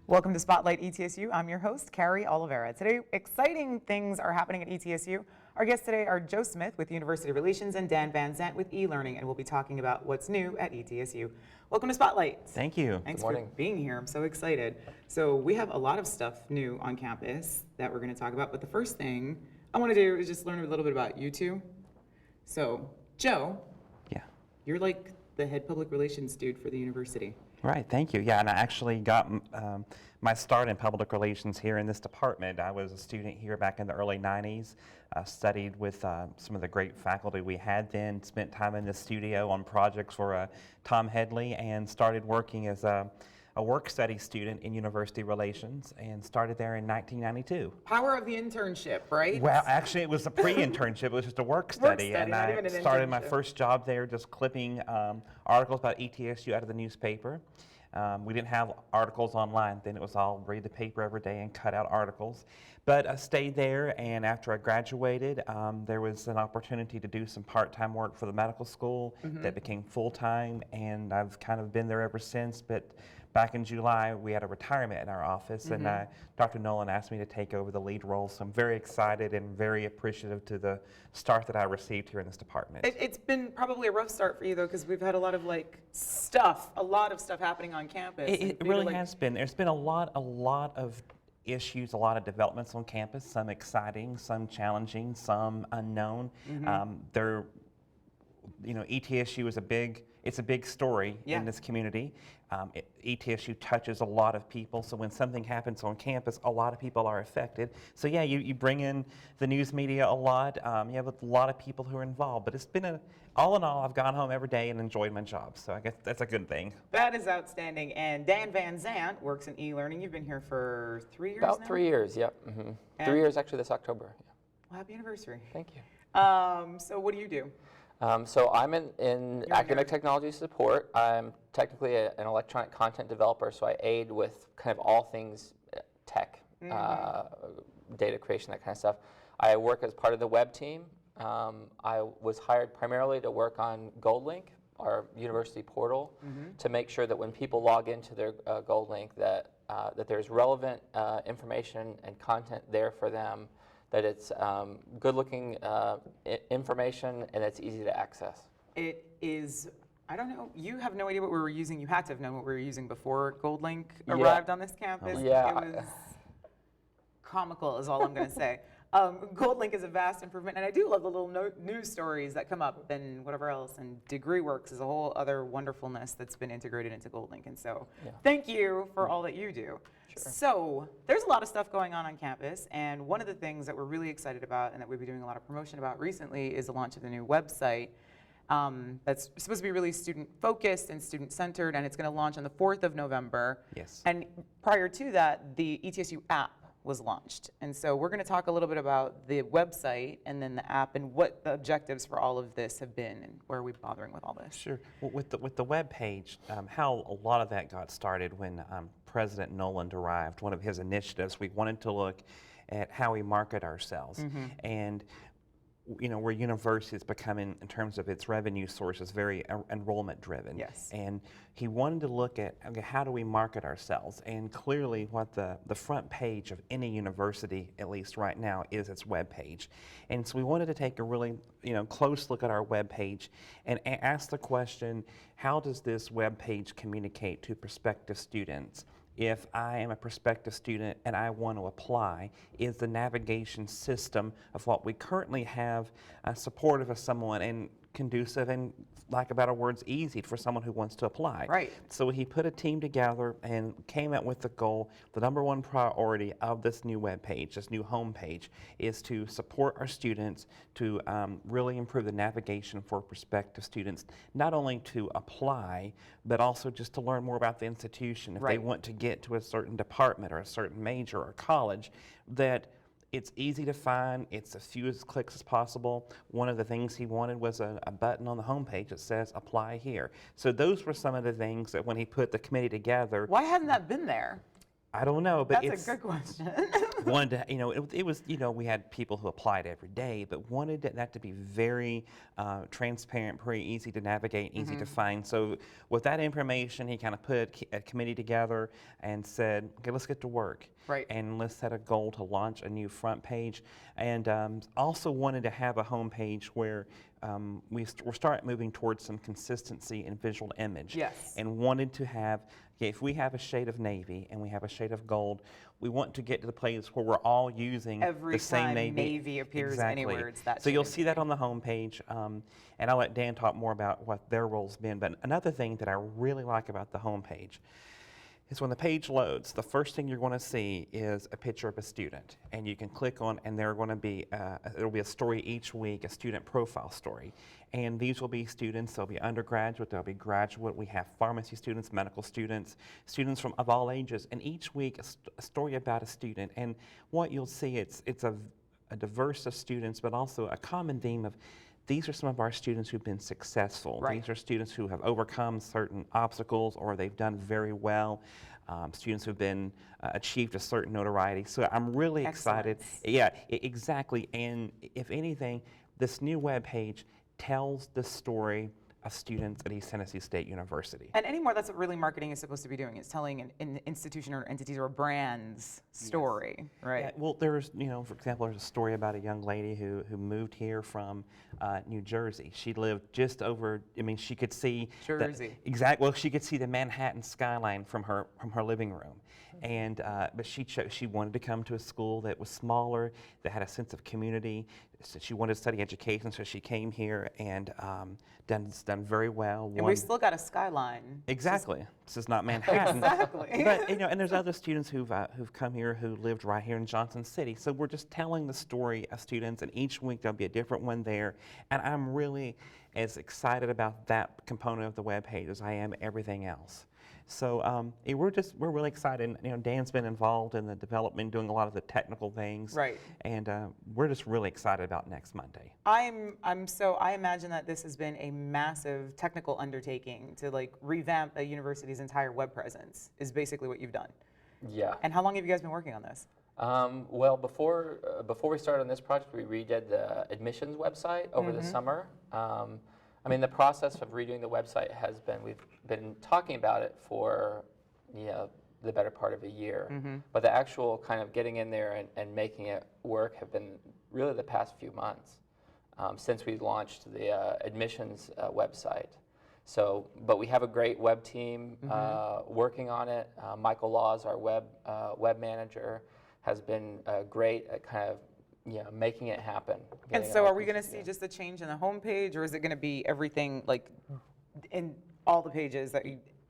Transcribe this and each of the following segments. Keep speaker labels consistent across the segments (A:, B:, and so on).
A: Welcome to Spotlight ETSU. I'm your host, Carrie Oliveira. Today, exciting things are happening at ETSU. Our guests today are Joe Smith with University Relations and Dan VanZant with e-learning, and we'll be talking about what's new at ETSU. Welcome to Spotlight.
B: Thank you.
A: Thanks for being here. I'm so excited. So we have a lot of stuff new on campus that we're going to talk about, but the first thing I want to do is just learn a little bit about you two. So, Joe, you're like the head public relations dude for the university.
B: Right, thank you. Yeah, and I actually got my start in public relations here in this department. I was a student here back in the early 90s, studied with some of the great faculty we had then, spent time in the studio on projects for Tom Headley, and started working as a work study student in university relations, and started there in 1992.
A: Power of the internship, right?
B: Well, actually, it was a pre-internship. It was just a work study, and I started my first job there just clipping articles about ETSU out of the newspaper. We didn't have articles online then. It was all read the paper every day and cut out articles. But I stayed there, and after I graduated, there was an opportunity to do some part-time work for the medical school that became full-time, and I've kind of been there ever since. But back in July, we had a retirement in our office, and Dr. Nolan asked me to take over the lead role, so I'm very excited and very appreciative to the start that I received here in this department.
A: It's been probably a rough start for you, though, because we've had a lot of a lot of stuff happening on campus.
B: It really has been. There's been a lot of issues, a lot of developments on campus, some exciting, some challenging, some unknown. ETSU is it's a big story in this community. ETSU touches a lot of people, so when something happens on campus, a lot of people are affected. So yeah, you bring in the news media a lot. You have a lot of people who are involved, but it's been all in all, I've gone home every day and enjoyed my job, so I guess that's a good thing.
A: That is outstanding. And Dan VanZant works in e-learning. You've been here for 3 years
C: About
A: now?
C: 3 years, yep. 3 years actually this October. Yeah.
A: Well, happy anniversary.
C: Thank you.
A: So what do you do?
C: So I'm in academic technology support. I'm technically an electronic content developer, so I aid with kind of all things tech, data creation, that kind of stuff. I work as part of the web team. I was hired primarily to work on GoldLink, our university portal, to make sure that when people log into their GoldLink that there's relevant information and content there for them, that it's good-looking information and it's easy to access.
A: It is, I don't know, you have no idea what we were using. You had to have known what we were using before GoldLink arrived on this campus.
C: Yeah.
A: It was comical is all I'm going to say. GoldLink is a vast improvement, and I do love the little news stories that come up and whatever else, and DegreeWorks is a whole other wonderfulness that's been integrated into GoldLink, and so thank you for all that you do. Sure. So there's a lot of stuff going on campus, and one of the things that we're really excited about and that we've been doing a lot of promotion about recently is the launch of the new website that's supposed to be really student-focused and student-centered, and it's going to launch on the 4th of November.
B: Yes.
A: And prior to that, the ETSU app was launched. And so we're going to talk a little bit about the website and then the app and what the objectives for all of this have been and where are we bothering with all this.
B: Sure. Well, with the web page, how a lot of that got started when President Nolan arrived. One of his initiatives, we wanted to look at how we market ourselves. And where university is becoming, in terms of its revenue sources, very enrollment driven.
A: Yes.
B: And he wanted to look at, okay, how do we market ourselves? And clearly what the front page of any university, at least right now, is its web page. And so we wanted to take a really close look at our web page and ask the question, how does this web page communicate to prospective students? If I am a prospective student and I want to apply, is the navigation system of what we currently have supportive of someone and conducive and, lack of better words, easy for someone who wants to apply?
A: Right.
B: So he put a team together and came out with the goal. The number one priority of this new web page, this new home page, is to support our students to really improve the navigation for prospective students, not only to apply, but also just to learn more about the institution. If they want to get to a certain department or a certain major or college, that It's easy to find. It's as few as clicks as possible. One of the things he wanted was a button on the homepage that says apply here. So those were some of the things that when he put the committee together.
A: Why hasn't that been there?
B: I don't know, but
A: That's a good question.
B: wanted to, it was, we had people who applied every day, but wanted that to be very transparent, very easy to navigate, easy to find. So with that information, he kind of put a committee together and said, okay, let's get to work.
A: Right.
B: And let's set a goal to launch a new front page. And also wanted to have a home page where we're start moving towards some consistency in visual image.
A: Yes.
B: And wanted to have, okay, if we have a shade of navy and we have a shade of gold, we want to get to the place where we're all using
A: Every
B: the same
A: time navy appears
B: Exactly.
A: anywhere, it's that
B: So you'll
A: shade of
B: see that on the homepage, and I'll let Dan talk more about what their role's been. But another thing that I really like about the homepage is when the page loads, the first thing you're going to see is a picture of a student, and you can click on, and there will be a story each week, a student profile story, and these will be students. They'll be undergraduate, they'll be graduate. We have pharmacy students, medical students, students of all ages, and each week a story about a student. And what you'll see, it's a diverse of students, but also a common theme of these are some of our students who've been successful.
A: Right.
B: These are students who have overcome certain obstacles or they've done very well. Students who've been achieved a certain notoriety. So I'm really excited. Yeah, exactly. And if anything, this new webpage tells the story of students at East Tennessee State University.
A: And anymore, that's what really marketing is supposed to be doing. It's telling an institution or entities or brand's story, right?
B: Yeah, well, there's, for example, there's a story about a young lady who moved here from New Jersey. She lived just over, she could see
A: Jersey.
B: Exactly. Well, she could see the Manhattan skyline from her living room. And but she wanted to come to a school that was smaller, that had a sense of community. So she wanted to study education, so she came here and done very well.
A: And we've still got a skyline.
B: Exactly. This is not Manhattan.
A: Exactly.
B: But and there's other students who've come here who lived right here in Johnson City. So we're just telling the story of students, and each week there'll be a different one there. And I'm really as excited about that component of the webpage as I am everything else. So we're really excited. Dan's been involved in the development, doing a lot of the technical things.
A: Right.
B: And we're just really excited about next Monday.
A: I imagine that this has been a massive technical undertaking to revamp a university's entire web presence is basically what you've done.
C: Yeah.
A: And how long have you guys been working on this?
C: Well, before we started on this project, we redid the admissions website over the summer. The process of redoing the website we've been talking about it for, the better part of a year. But the actual kind of getting in there and making it work have been really the past few months since we launched the admissions website. So, but we have a great web team working on it. Michael Laws, our web manager, has been great at kind of making it happen.
A: And so are we going to see just a change in the homepage, or is it going to be everything in all the pages that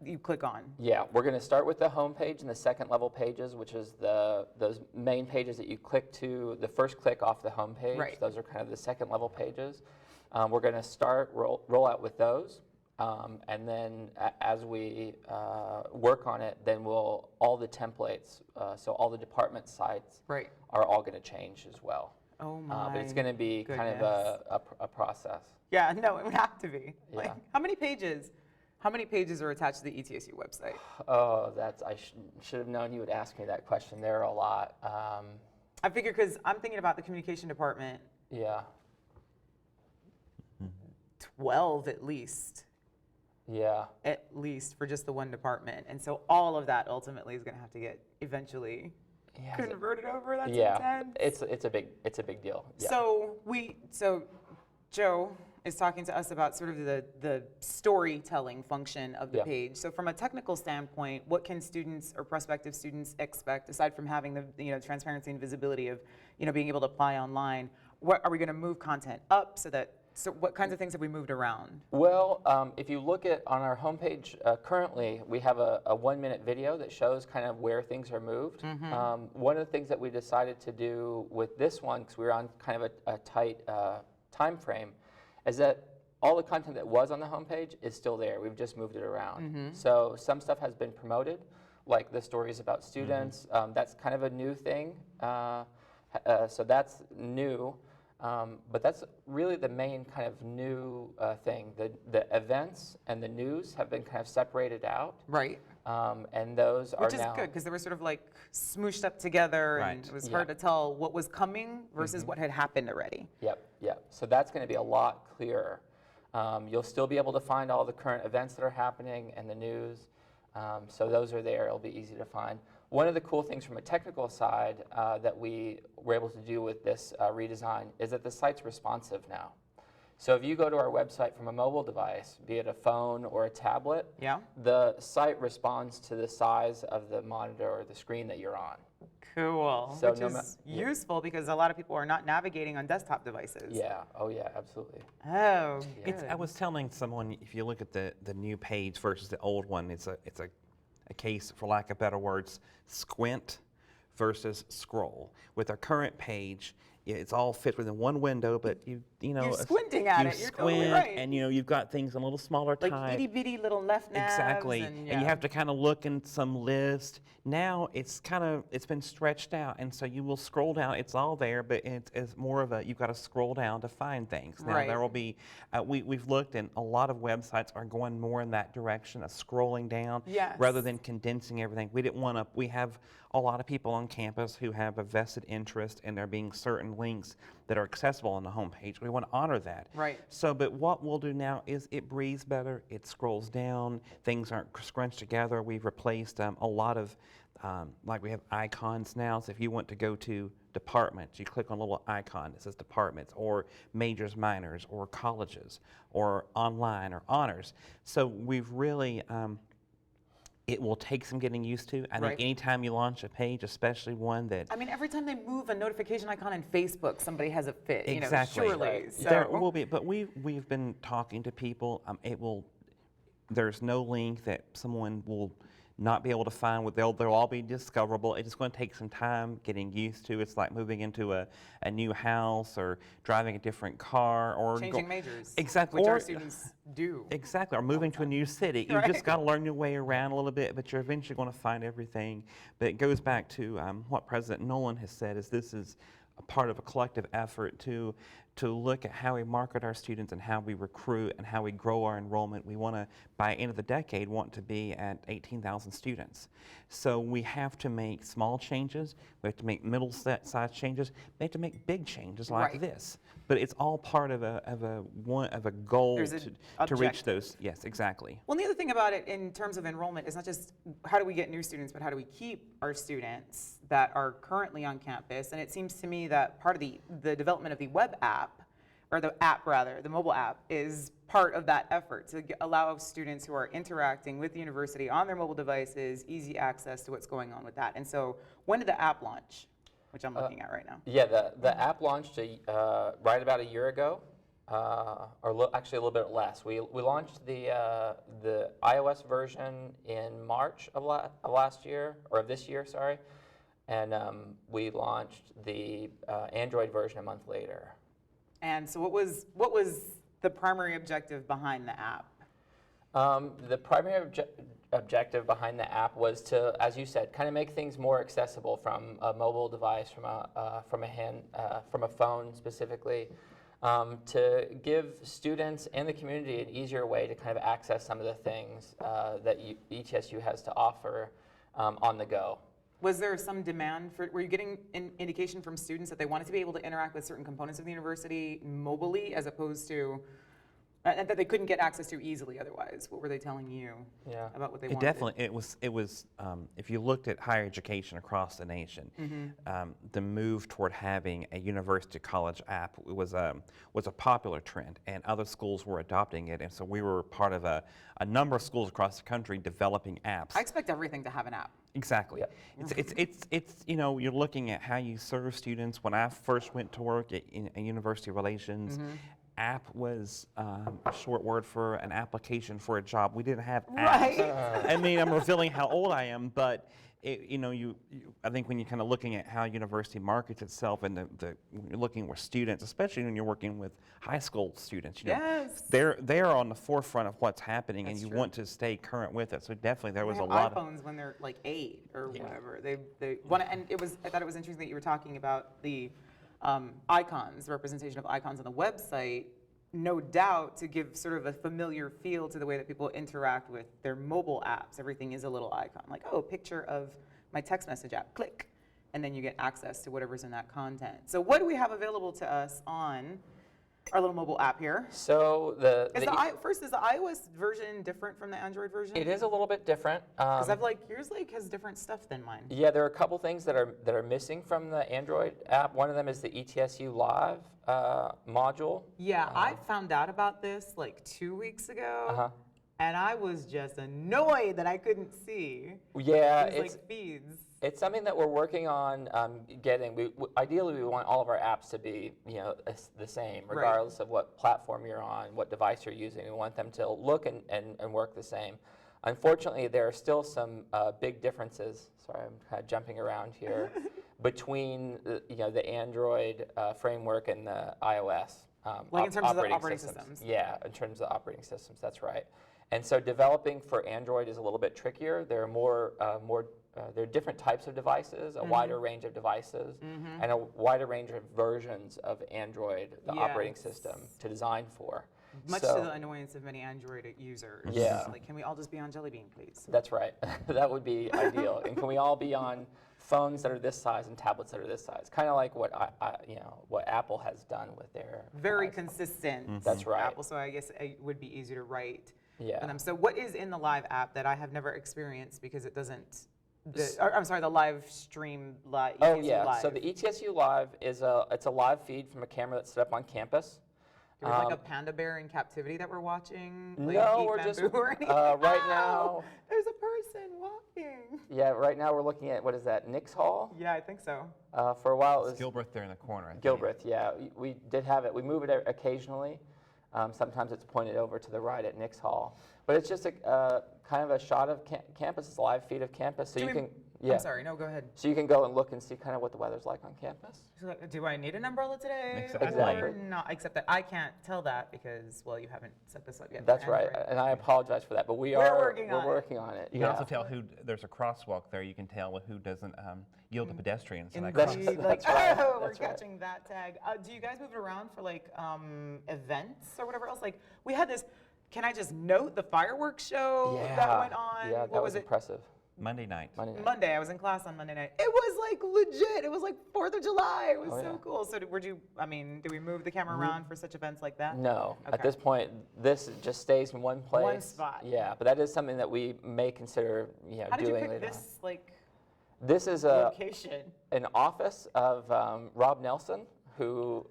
A: you click on?
C: Yeah, we're going to start with the homepage and the second level pages, which is those main pages that you click to, the first click off the homepage.
A: Right.
C: Those are kind of the second level pages. We're going to roll out with those. And then as we work on it, then all the templates, so all the department sites are all going to change as well.
A: Oh my
C: But it's going to be kind of a process.
A: Yeah, no, it would have to be.
C: Yeah.
A: How many pages are attached to the ETSU website?
C: Oh, I should have known you would ask me that question. There are a lot.
A: I figure because I'm thinking about the communication department.
C: Yeah.
A: 12 at least.
C: Yeah.
A: At least for just the one department. And so all of that ultimately is going to have to get eventually converted over. That's intense.
C: It's a big deal. Yeah.
A: So Joe is talking to us about sort of the storytelling function of the page. So from a technical standpoint, what can students or prospective students expect aside from having the transparency and visibility of being able to apply online? What are we going to move content up so what kinds of things have we moved around?
C: Well, if you look on our homepage currently, we have a 1-minute video that shows kind of where things are moved. One of the things that we decided to do with this one, because we were on kind of a tight time frame, is that all the content that was on the homepage is still there. We've just moved it around. So some stuff has been promoted, like the stories about students. That's kind of a new thing. So that's new, but that's really the main kind of new thing. The events and the news have been kind of separated out.
A: Right.
C: And those are
A: Which is
C: now
A: good, because they were sort of like smooshed up together, and
B: Right.
A: it was hard to tell what was coming versus what had happened already.
C: Yep. So that's going to be a lot clearer. You'll still be able to find all the current events that are happening and the news. So those are there. It'll be easy to find. One of the cool things from a technical side that we were able to do with this redesign is that the site's responsive now. So if you go to our website from a mobile device, be it a phone or a tablet,
A: Yeah.
C: the site responds to the size of the monitor or the screen that you're on.
A: Cool.
C: So
A: Which is useful because a lot of people are not navigating on desktop devices.
C: Yeah. Oh, yeah. Absolutely.
A: Oh, good.
B: I was telling someone, if you look at the new page versus the old one, it's a case, for lack of better words, squint versus scroll. With our current page, it's all fit within one window, but you know,
A: You're squinting at
B: you
A: it. You're
B: squint,
A: totally right.
B: and you've got things in a little smaller
A: Like
B: type.
A: itty bitty little left navs.
B: Exactly,
A: And
B: you have to kind of look in some list. Now it's been stretched out, and so you will scroll down. It's all there, but it's more of a, you've got to scroll down to find things. Now
A: Right.
B: there will be, we've looked, and a lot of websites are going more in that direction of scrolling down
A: Yes.
B: rather than condensing everything. We didn't want to. We have a lot of people on campus who have a vested interest in there being certain links that are accessible on the homepage. We want to honor that.
A: Right.
B: So, but what we'll do now is it breathes better, it scrolls down, things aren't scrunched together. We've replaced a lot of, like we have icons now, so if you want to go to departments, you click on a little icon that says departments, or majors, minors, or colleges, or online, or honors. So we've really, it will take some getting used to. I
A: Right.
B: think anytime you launch a page, especially one that
A: I mean, every time they move a notification icon in Facebook, somebody has a fit.
B: Exactly.
A: Surely.
C: Right.
A: So,
B: there will be, but we've been talking to people. There's no link that someone will not be able to find. They'll all be discoverable. It's just going to take some time getting used to. It's like moving into a new house or driving a different car or
A: changing majors.
B: Exactly.
A: Which
B: Or-
A: our students do.
B: Exactly, or moving to a new city. You've
A: Right.
B: just got to learn your way around a little bit, but you're eventually going to find everything. But it goes back to what President Nolan has said, is this is a part of a collective effort to look at how we market our students and how we recruit and how we grow our enrollment. We want to, by end of the decade, want to be at 18,000 students. So we have to make small changes. We have to make middle-size changes. We have to make big changes like
A: Right.
B: this. But it's all part of a goal
A: There's
B: to
A: an
B: reach
A: objective.
B: those. Yes, exactly.
A: Well, the other thing about it in terms of enrollment is not just how do we get new students, but how do we keep our students that are currently on campus. And it seems to me that part of the development of the web app, or the app rather, the mobile app, is part of that effort to allow students who are interacting with the university on their mobile devices easy access to what's going on with that. And so when did the app launch, which I'm looking at right now?
C: Yeah, the app launched right about a year ago, actually a little bit less. We launched the iOS version in March of last year, or of this year, sorry, and we launched the Android version a month later.
A: And so what was the primary objective behind the app?
C: The primary objective behind the app was to, as you said, kind of make things more accessible from a mobile device, from a phone specifically, to give students and the community an easier way to kind of access some of the things that ETSU has to offer on the go.
A: Was there some demand for, were you getting an indication from students that they wanted to be able to interact with certain components of the university mobilely as opposed to, and that they couldn't get access to easily otherwise? What were they telling you about what they wanted?
B: It was if you looked at higher education across the nation, the move toward having a university college app was a popular trend, and other schools were adopting it, and so we were part of a number of schools across the country developing apps.
A: I expect everything to have an app.
B: Exactly.
C: Yeah.
B: It's you're looking at how you serve students. When I first went to work in university relations, app was a short word for an application for a job. We didn't have
A: Right.
B: apps. I mean, I'm revealing how old I am, but I think when you're kind of looking at how university markets itself and when you're looking with students, especially when you're working with high school students,
A: Yes.
B: they're on the forefront of what's happening,
A: That's
B: and you
A: true.
B: want to stay current with it. So definitely there was
A: They
B: a
A: have
B: lot
A: iPhones when they're like 8 or whatever. They want to, and I thought it was interesting that you were talking about the icons, the representation of icons on the website. No doubt to give sort of a familiar feel to the way that people interact with their mobile apps. Everything is a little icon, like, oh, picture of my text message app, click, and then you get access to whatever's in that content. So what do we have available to us on our little mobile app here?
C: So
A: First, is the iOS version different from the Android version?
C: it is a little bit different.
A: Because yours has different stuff than mine.
C: Yeah, there are a couple things that are missing from the Android app. One of them is the ETSU Live module.
A: Yeah, I found out about this like 2 weeks ago, and I was just annoyed that I couldn't see.
C: Yeah,
A: these like feeds.
C: It's something that we're working on getting. Ideally, we want all of our apps to be, the same, regardless of what platform you're on, what device you're using. We want them to look and work the same. Unfortunately, there are still some big differences. Sorry, I'm kind of jumping around here between the Android framework and the iOS.
A: Like in terms of the operating systems.
C: Yeah, in terms of the operating systems. That's right. And so developing for Android is a little bit trickier. There are there are different types of devices, a wider range of devices, and a wider range of versions of Android, the operating system, to design for.
A: Much to the annoyance of many Android users.
C: Yeah.
A: Like, can we all just be on Jelly Bean, please?
C: That's right. That would be ideal. And can we all be on phones that are this size and tablets that are this size? Kind of like what what Apple has done with their
A: very
C: iPhone.
A: consistent.
C: That's right.
A: Apple, so I guess it would be easy to write
C: Yeah.
A: for them. So what is in the Live app that I have never experienced because it doesn't? I'm sorry, the live stream live.
C: Oh yeah.
A: Live.
C: So the ETSU Live is a live feed from a camera that's set up on campus.
A: There's like a panda bear in captivity that we're watching. Like,
C: No,
A: eat
C: we're
A: bamboo
C: just
A: or anything.
C: right
A: Ow!
C: now.
A: There's a person walking.
C: Yeah, right now we're looking at what is that? Nix Hall.
A: Yeah, I think so.
C: For a while it was
B: Gilbreth there in the corner. I think.
C: Gilbreth. Yeah, we did have it. We move it occasionally. Sometimes it's pointed over to the right at Nix Hall, but it's just a kind of a shot of campus. It's a live feed of campus, so you can. Yeah.
A: I'm sorry. No, go ahead.
C: So you can go and look and see kind of what the weather's like on campus.
A: So, do I need an umbrella today?
B: Exactly.
A: Or not, except that I can't tell that because, well, you haven't set this up yet.
C: That's
A: for
C: right,
A: Android.
C: and I apologize for that, but we're
A: working on it.
C: working on it.
B: You
C: yeah.
B: can also tell there's a crosswalk there. You can tell who doesn't yield to pedestrians. And
A: Indeed,
C: That's
A: like,
C: right,
A: oh, we're
C: that's right.
A: catching that tag. Do you guys move it around for like events or whatever else? Like we had this. Can I just note the fireworks show that went on?
C: Yeah,
A: what
C: that was
A: it?
C: impressive.
B: Monday night.
A: Monday. I was in class on Monday night. It was like legit. It was like 4th of July. It was so cool. So do we move the camera around for such events like that?
C: No,
A: Okay.
C: at this point, this just stays in one place.
A: One spot.
C: Yeah, but that is something that we may consider,
A: How did you
C: doing
A: pick
C: later
A: this like
C: on. This is
A: location?
C: an office of Rob Nelson, who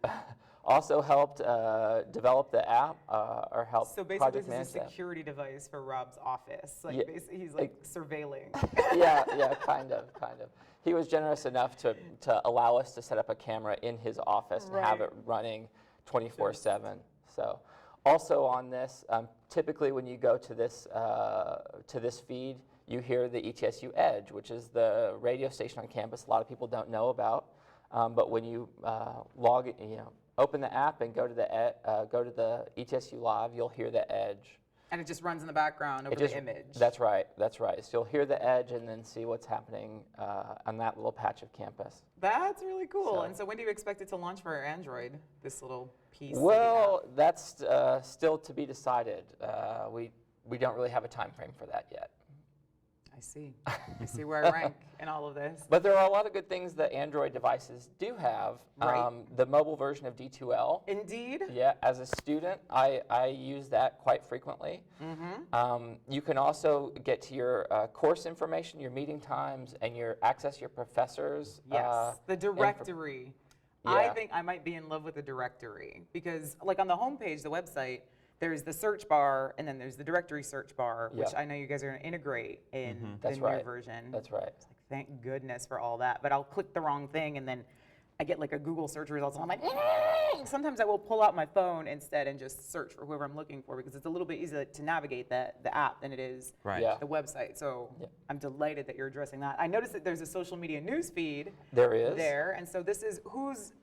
C: also helped develop the app or helped
A: So basically,
C: project
A: this is a
C: manage that.
A: security device for Rob's office. Like
C: Yeah,
A: basically, he's like surveilling.
C: yeah, kind of. He was generous enough to allow us to set up a camera in his office and have
A: Right.
C: it running 24/7. So, also on this, typically when you go to this feed, you hear the ETSU Edge, which is the radio station on campus. A lot of people don't know about, but when you open the app and go to the ETSU Live, you'll hear the Edge.
A: And it just runs in the background over the image.
C: That's right. So you'll hear the Edge and then see what's happening on that little patch of campus.
A: That's really cool.
C: So-
A: And so when do you expect it to launch for Android, this little piece?
C: Well, that's still to be decided. We don't really have a time frame for that yet.
A: I see where I rank in all of this.
C: But there are a lot of good things that Android devices do have.
A: Right.
C: The mobile version of D2L.
A: Indeed.
C: Yeah, as a student, I use that quite frequently. You can also get to your course information, your meeting times, and access your professors.
A: Yes, the directory. I
C: Yeah.
A: think I might be in love with the directory because, like, on the homepage, the website, there's the search bar and then there's the directory search bar, which
C: Yep.
A: I know you guys are going to integrate in
C: That's
A: the new
C: right.
A: version.
C: That's right.
A: It's like, thank goodness for all that. But I'll click the wrong thing and then I get like a Google search results and I'm like, sometimes I will pull out my phone instead and just search for whoever I'm looking for because it's a little bit easier to navigate the app than it is
B: Right.
C: Yeah.
A: the website. So I'm delighted that you're addressing that. I noticed that there's a social media news feed
C: There is.
A: there, and so this is whose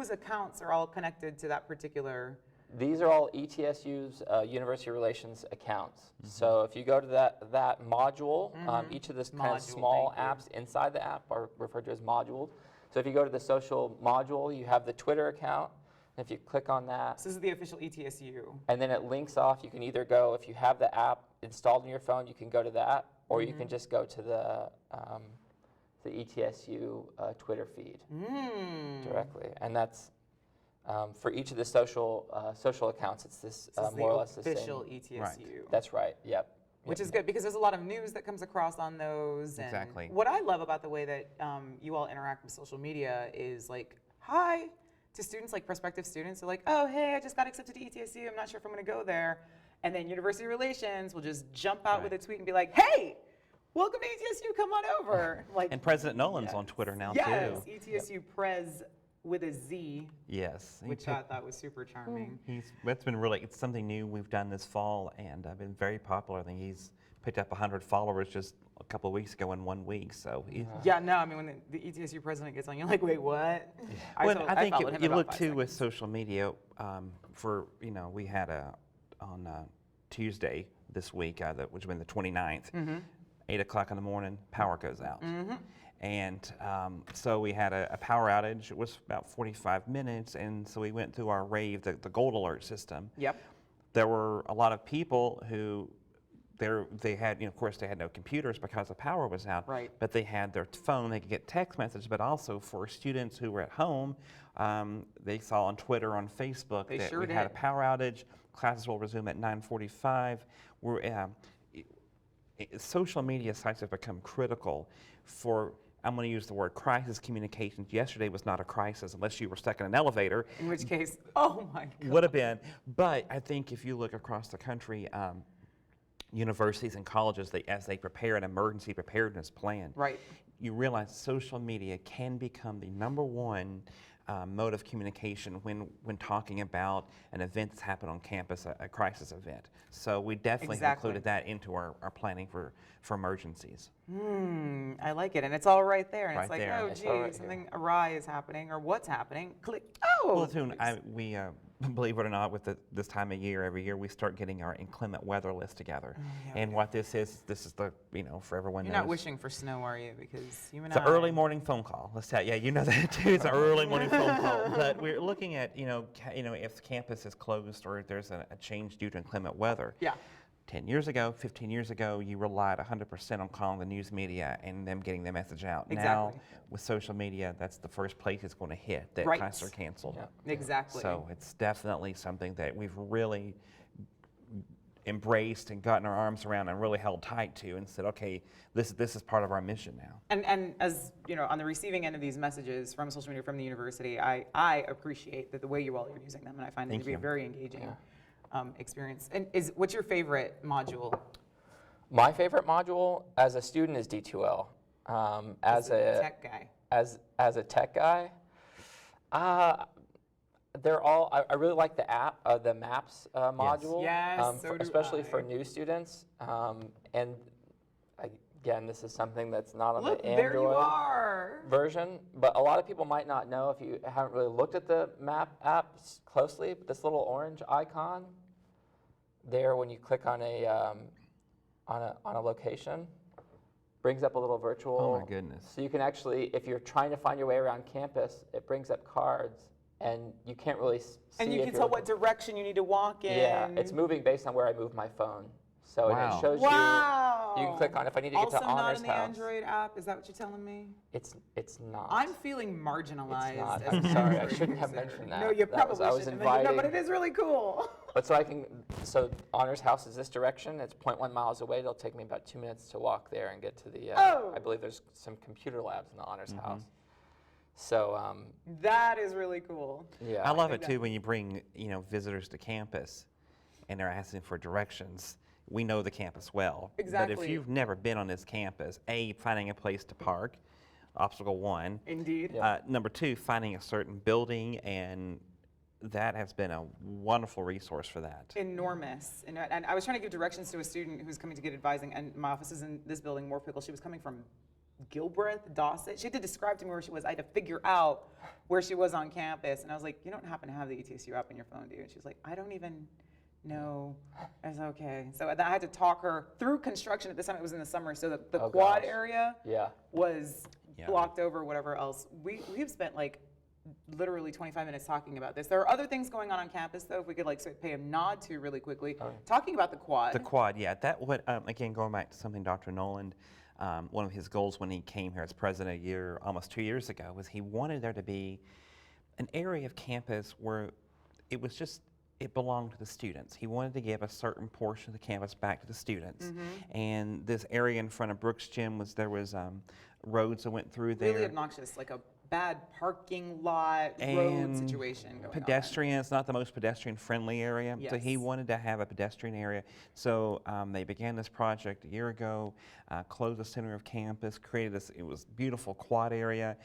A: accounts are all connected to that particular.
C: These are all ETSU's university relations accounts. So if you go to that module, each of the kind of
A: Module,
C: small
A: thank you.
C: apps inside the app are referred to as modules. So if you go to the social module, you have the Twitter account. And if you click on that,
A: So this is the official ETSU.
C: and then it links off, you can either go, if you have the app installed on your phone, you can go to that, or you can just go to the ETSU Twitter feed directly. And that's for each of the social accounts. It's this
A: This is
C: more or
A: the
C: less the same.
A: official ETSU.
C: That's right. Yep.
A: Which is good because there's a lot of news that comes across on those. And
B: Exactly.
A: what I love about the way that you all interact with social media is like, hi to students, like prospective students. They're like, oh, hey, I just got accepted to ETSU. I'm not sure if I'm going to go there. And then university relations will just jump out with a tweet and be like, hey, welcome to ETSU. Come on over. Like,
B: And President Nolan's on Twitter now
A: yes,
B: too.
A: ETSU Prez with a Z,
B: Yes. he
A: which
B: took-
A: I thought was super charming.
B: That's been really, it's something new we've done this fall, and been very popular. I think he's picked up 100 followers just a couple of weeks ago in 1 week. So he's,
A: Yeah, no, I mean, when the ETSU president gets on, you're like, wait, what?
B: well, I think
A: followed him
B: you
A: about
B: look
A: 5
B: too with
A: seconds.
B: social media. We had on Tuesday this week, which has been the 29th, 8 o'clock in the morning, power goes out. And so we had a power outage. It was about 45 minutes, and so we went through our rave, the gold alert system.
A: Yep.
B: There were a lot of people who they had, of course, they had no computers because the power was out.
A: Right.
B: But they had their phone. They could get text messages. But also for students who were at home, they saw on Twitter, on Facebook
A: They
B: that
A: sure
B: we had a
A: did.
B: power outage. Classes will resume at 9:45. Social media sites have become critical for. I'm going to use the word crisis communications. Yesterday was not a crisis unless you were stuck in an elevator.
A: In which case, oh my God.
B: Would have been. But I think if you look across the country, universities and colleges, as they prepare an emergency preparedness plan,
A: Right.
B: you realize social media can become the number one mode of communication when talking about an event that's happened on campus, a crisis event. So we definitely have
A: Exactly.
B: included that into our planning for emergencies.
A: I like it, and it's all right there, and it's
B: Right
A: like,
B: there.
A: oh,
C: It's all
A: gee,
C: right
A: something awry is happening, or what's happening? Click. Oh.
B: Well, too, we believe it or not, with this time of year, every year we start getting our inclement weather list together. And what this is the for everyone
A: You're
B: knows.
A: not wishing for snow, are you? Because you and
B: It's an early morning phone call. Let's tell you, yeah, you know that too. It's an early morning phone call. But we're looking at, if campus is closed or if there's a change due to inclement weather.
A: Yeah.
B: 10 years ago, 15 years ago, you relied 100% on calling the news media and them getting the message out. Now,
A: Exactly.
B: with social media, that's the first place it's going to hit that
A: Right.
B: classes are canceled.
C: Yeah.
A: Exactly.
B: So it's definitely something that we've really embraced and gotten our arms around and really held tight to and said, okay, this is part of our mission now.
A: And as you know, on the receiving end of these messages from social media, from the university, I appreciate that the way you all are using them, and I find it
B: Thank
A: to be a
B: you.
A: very engaging experience. And what's your favorite module?
C: My favorite module as a student is D2L. As a
A: tech guy.
C: as a tech guy, they're all. I really like the app, the Maps module.
A: Yes, so do
C: especially
A: I.
C: for new students. And again, this is something that's not on
A: Look,
C: the
A: there you
C: Android
A: are.
C: version, but a lot of people might not know if you haven't really looked at the Map app closely. But this little orange icon there, when you click on a location, brings up a little virtual.
B: Oh my goodness.
C: So you can actually, if you're trying to find your way around campus, it brings up cards, and you can't really see.
A: And you
C: if
A: can
C: you're
A: tell what
C: looking-
A: direction you need to walk in.
C: Yeah, it's moving based on where I move my phone. So and
B: Wow.
C: it shows
A: Wow.
C: you can click on if I need to get
A: also
C: to
A: not
C: Honors
A: in the
C: House.
A: Android app. Is that what you're telling me?
C: It's not.
A: I'm feeling marginalized.
C: It's not.
A: as
C: I'm
A: an
C: sorry, I
A: Android
C: shouldn't have
A: user.
C: mentioned that.
A: No, you
C: That
A: probably
C: was- I was
A: shouldn't have mentioned- No, but
C: inviting-
A: it is really cool.
C: But so Honors House is this direction. It's 0.1 miles away. It'll take me about 2 minutes to walk there and get to the.
A: Oh.
C: I believe there's some computer labs in the Honors House. So
A: That is really cool.
C: yeah.
B: I love
A: think
B: it too when you bring visitors to campus and they're asking for directions. We know the campus well, but if
A: Exactly.
B: you've never been on this campus, finding a place to park, obstacle one.
A: Indeed.
B: Number two, finding a certain building, and that has been a wonderful resource for that.
A: Enormous. And I was trying to give directions to a student who's coming to get advising, and my office is in this building, Moorpickle. She was coming from Gilbreth, Dawson. She had to describe to me where she was. I had to figure out where she was on campus. And I was like, you don't happen to have the ETSU app on your phone, do you? And she was like, I don't even know. I was okay. So I had to talk her through construction. At this time, it was in the summer, so the quad area was blocked over, whatever else. We've spent like literally 25 minutes talking about this. There are other things going on campus, though, if we could like sort of pay a nod to really quickly. Talking about the quad.
B: The quad, yeah. That what again, going back to something Dr. Noland, one of his goals when he came here as president almost 2 years ago, was he wanted there to be an area of campus where it belonged to the students. He wanted to give a certain portion of the campus back to the students. And this area in front of Brooks Gym there was roads that went through there.
A: Really obnoxious, like a bad parking lot, road situation going
B: pedestrian, it's not the most pedestrian-friendly area,
A: Yes.
B: so he wanted to have a pedestrian area. So they began this project a year ago, closed the center of campus, created this, it was beautiful quad area.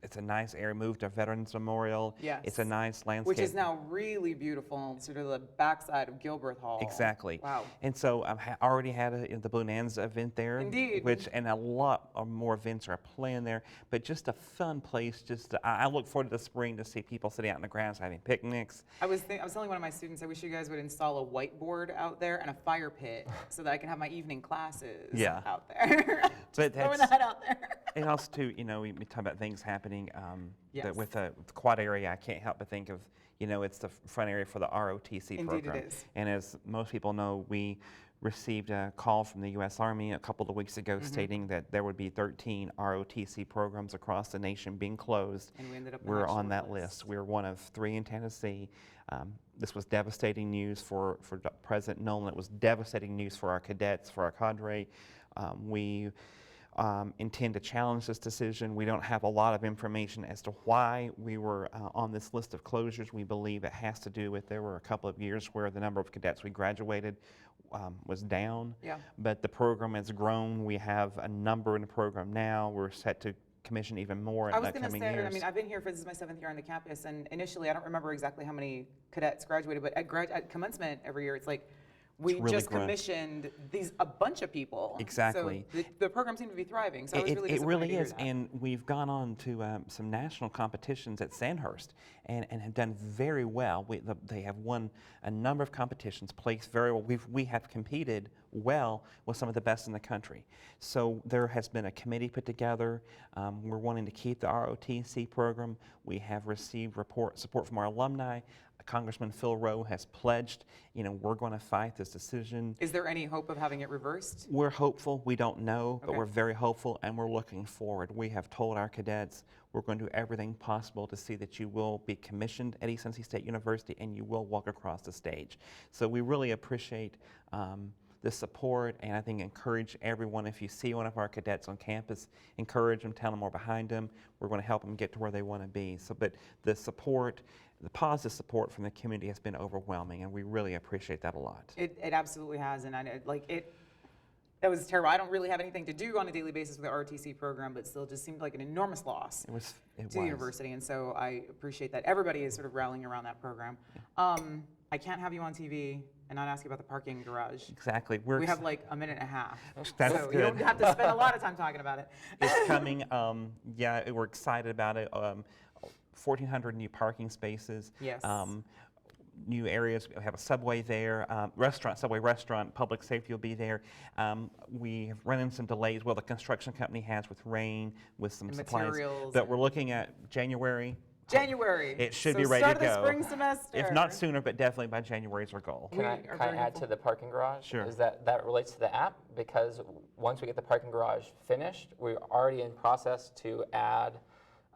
B: It's a nice area, moved to Veterans Memorial.
A: Yes.
B: It's a nice landscape.
A: Which is now really beautiful, sort of the backside of Gilbreth Hall.
B: Exactly.
A: Wow.
B: And so already had the Bonanza event there.
A: Indeed.
B: And a lot of more events are planned there. But just a fun place. I look forward to the spring to see people sitting out in the grass having picnics.
A: I was telling one of my students, I wish you guys would install a whiteboard out there and a fire pit so that I can have my evening classes out there.
B: So
A: throwing that out there.
B: And also, too, we talk about things happening
A: Yes.
B: with the quad area. I can't help but think of, it's the front area for the ROTC program.
A: Indeed it is.
B: And as most people know, we received a call from the U.S. Army a couple of weeks ago stating that there would be 13 ROTC programs across the nation being closed.
A: And we ended up
B: We're on that list. We're one of 3 in Tennessee. This was devastating news for President Nolan. It was devastating news for our cadets, for our cadre. We intend to challenge this decision. We don't have a lot of information as to why we were on this list of closures. We believe it has to do with there were a couple of years where the number of cadets we graduated was down.
A: Yeah.
B: But the program has grown. We have a number in the program now. We're set to commission even more in the coming years.
A: I mean, I've been here this is my 7th year on the campus, and initially I don't remember exactly how many cadets graduated, but at commencement every year it's like, we
B: really
A: just
B: grown.
A: Commissioned a bunch of people.
B: Exactly.
A: So the program seemed to be thriving. So I was really
B: It
A: disappointed
B: really
A: to hear
B: is,
A: that.
B: and we've gone on to some national competitions at Sandhurst and have done very well. They have won a number of competitions, placed very well. We have competed well with some of the best in the country. So there has been a committee put together. We're wanting to keep the ROTC program. We have received support from our alumni. Congressman Phil Rowe has pledged, we're going to fight this decision.
A: Is there any hope of having it reversed?
B: We're hopeful. We don't know, but
A: Okay.
B: we're very hopeful, and we're looking forward. We have told our cadets we're going to do everything possible to see that you will be commissioned at East Tennessee State University and you will walk across the stage. So we really appreciate the support, and I think encourage everyone, if you see one of our cadets on campus, encourage them, tell them we're behind them. We're going to help them get to where they want to be. But the support, the positive support from the community has been overwhelming, and we really appreciate that a lot.
A: It absolutely has, and that was terrible. I don't really have anything to do on a daily basis with the ROTC program, but still just seemed like an enormous loss to the university, and so I appreciate that everybody is sort of rallying around that program. I can't have you on TV and not ask you about the parking garage.
B: Exactly.
A: We have like a minute and a half.
B: That's
A: so
B: good.
A: You don't have to spend a lot of time talking about it.
B: It's coming. We're excited about it. 1,400 new parking spaces.
A: Yes.
B: New areas. We have a subway there, subway restaurant, public safety will be there. We have run into some delays. Well, the construction company has with rain, with some supplies.
A: Materials.
B: But we're looking at January.
A: It
B: should be ready to go.
A: Start of the spring semester.
B: If not sooner, but definitely by January is our goal.
C: Can I add to the parking garage?
B: Sure.
C: Is that relates to the app, because once we get the parking garage finished, we're already in process to add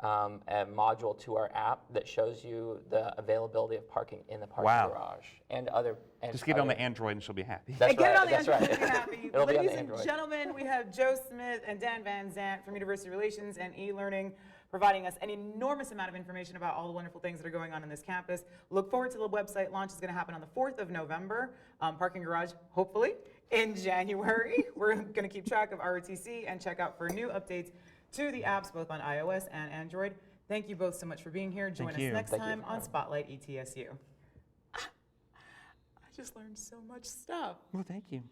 C: a module to our app that shows you the availability of parking in the parking garage and other. And
B: just get it on the Android and she'll be happy.
C: That's
A: Get
C: right.
A: it on the
C: That's
A: Android.
C: right.
A: Be happy.
C: It'll be on
A: Ladies
C: the
A: and
C: Android.
A: gentlemen, we have Joe Smith and Dan VanZant from University Relations and e-learning, providing us an enormous amount of information about all the wonderful things that are going on in this campus. Look forward to the website launch. It's going to happen on the 4th of November. Parking garage, hopefully, in January. We're going to keep track of ROTC and check out for new updates to the apps both on iOS and Android. Thank you both so much for being here. Join us
B: you.
A: next
C: Thank you
A: time
C: for
A: on
C: having me.
A: Spotlight ETSU. I just learned so much stuff.
B: Well, thank you.